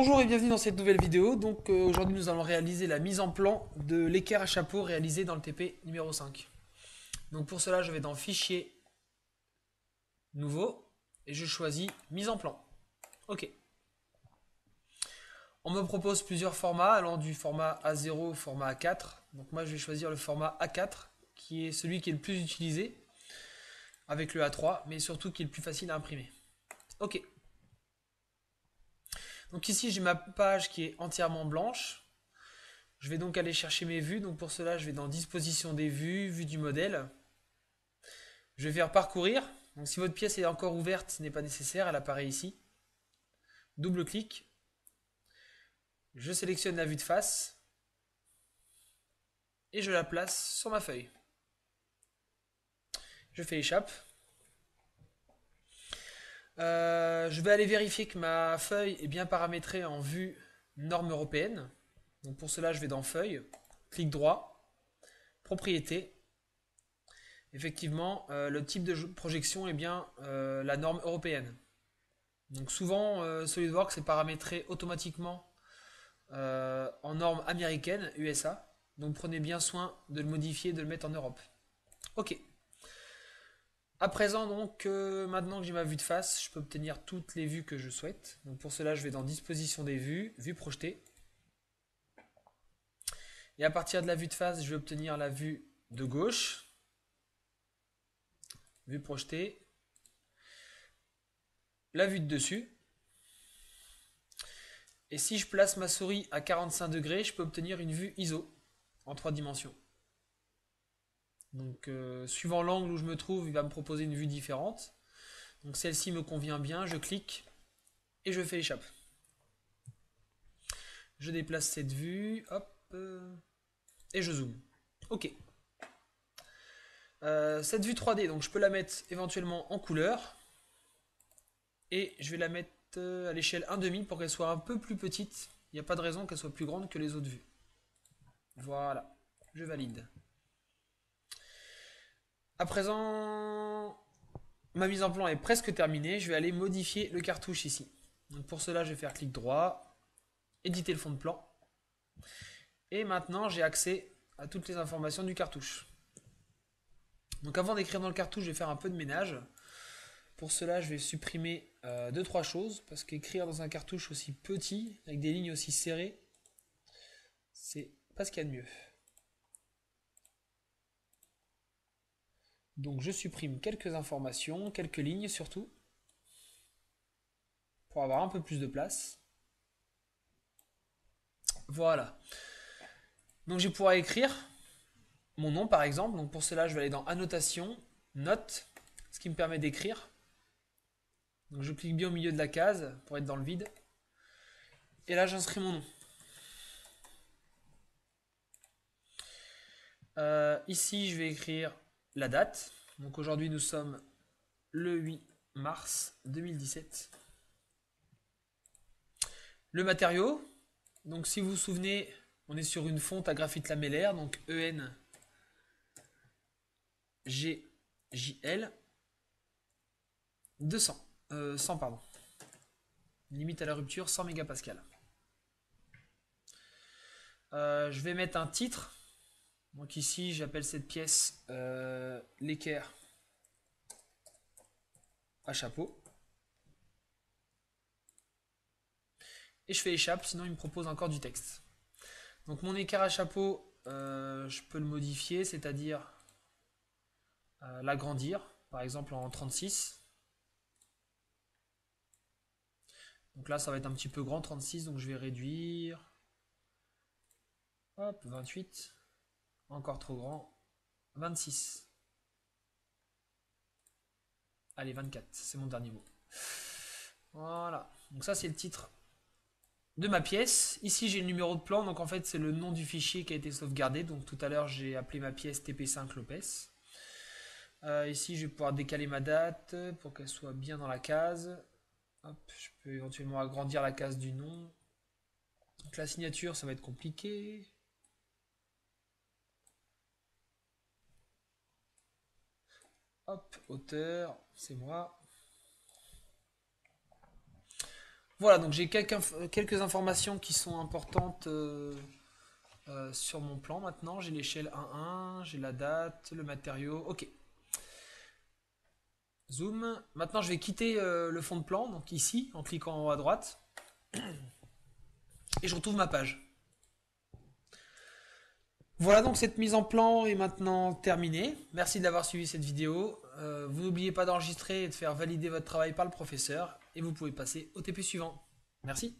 Bonjour et bienvenue dans cette nouvelle vidéo. Donc aujourd'hui nous allons réaliser la mise en plan de l'équerre à chapeau réalisé dans le TP numéro 5. Donc pour cela je vais dans Fichier, Nouveau et je choisis Mise en plan. Ok. On me propose plusieurs formats allant du format A0 au format A4. Donc moi je vais choisir le format A4 qui est celui qui est le plus utilisé avec le A3 mais surtout qui est le plus facile à imprimer. Ok. Donc ici j'ai ma page qui est entièrement blanche. Je vais donc aller chercher mes vues. Donc pour cela, je vais dans Disposition des vues, Vue du modèle. Je vais faire Parcourir. Donc si votre pièce est encore ouverte, ce n'est pas nécessaire, elle apparaît ici. Double-clic. Je sélectionne la vue de face et je la place sur ma feuille. Je fais Échappe. Je vais aller vérifier que ma feuille est bien paramétrée en vue norme européenne. Donc pour cela, je vais dans Feuille, clic droit, Propriétés. Effectivement, le type de projection est bien la norme européenne. Donc souvent, SolidWorks est paramétré automatiquement en norme américaine, USA. Donc prenez bien soin de le modifier, de le mettre en Europe. Ok. À présent, donc, maintenant que j'ai ma vue de face, je peux obtenir toutes les vues que je souhaite. Donc pour cela, je vais dans Disposition des vues, Vue projetée. Et à partir de la vue de face, je vais obtenir la vue de gauche, vue projetée, la vue de dessus. Et si je place ma souris à 45 degrés, je peux obtenir une vue ISO en 3 dimensions. Donc suivant l'angle où je me trouve, il va me proposer une vue différente. Donc celle-ci me convient bien, je clique et je fais Échappe. Je déplace cette vue, hop, et je zoome. Ok. Cette vue 3D, donc je peux la mettre éventuellement en couleur. Et je vais la mettre à l'échelle 1,5 pour qu'elle soit un peu plus petite. Il n'y a pas de raison qu'elle soit plus grande que les autres vues. Voilà, je valide. À présent, ma mise en plan est presque terminée. Je vais aller modifier le cartouche ici. Donc pour cela, je vais faire clic droit, éditer le fond de plan. Et maintenant, j'ai accès à toutes les informations du cartouche. Donc avant d'écrire dans le cartouche, je vais faire un peu de ménage. Pour cela, je vais supprimer 2-3 choses, parce qu'écrire dans un cartouche aussi petit, avec des lignes aussi serrées, c'est pas ce qu'il y a de mieux. Donc je supprime quelques informations, quelques lignes surtout, pour avoir un peu plus de place. Voilà. Donc je vais pouvoir écrire mon nom par exemple. Donc pour cela, je vais aller dans Annotation, Notes, ce qui me permet d'écrire. Donc je clique bien au milieu de la case pour être dans le vide. Et là, j'inscris mon nom. Ici, je vais écrire la date. Donc aujourd'hui, nous sommes le 8 mars 2017. Le matériau. Donc si vous vous souvenez, on est sur une fonte à graphite lamellaire, donc ENGJL 200. 100 pardon. Limite à la rupture 100 mégapascal. Je vais mettre un titre. Donc ici, j'appelle cette pièce l'équerre à chapeau. Et je fais Échappe, sinon il me propose encore du texte. Donc mon équerre à chapeau, je peux le modifier, c'est-à-dire l'agrandir, par exemple en 36. Donc là, ça va être un petit peu grand, 36, donc je vais réduire. Hop, 28. Encore trop grand. 26. Allez, 24, c'est mon dernier mot. Voilà, donc ça c'est le titre de ma pièce. Ici j'ai le numéro de plan, donc en fait c'est le nom du fichier qui a été sauvegardé. Donc tout à l'heure j'ai appelé ma pièce TP5 Lopez. Ici je vais pouvoir décaler ma date pour qu'elle soit bien dans la case. Hop, je peux éventuellement agrandir la case du nom. Donc la signature ça va être compliqué. Hop, auteur, c'est moi. Voilà, donc j'ai quelques informations qui sont importantes sur mon plan maintenant. J'ai l'échelle 1-1, j'ai la date, le matériau. Ok. Zoom. Maintenant, je vais quitter le fond de plan, donc ici, en cliquant en haut à droite. Et je retrouve ma page. Voilà, donc cette mise en plan est maintenant terminée. Merci d'avoir suivi cette vidéo. Vous n'oubliez pas d'enregistrer et de faire valider votre travail par le professeur. Et vous pouvez passer au TP suivant. Merci.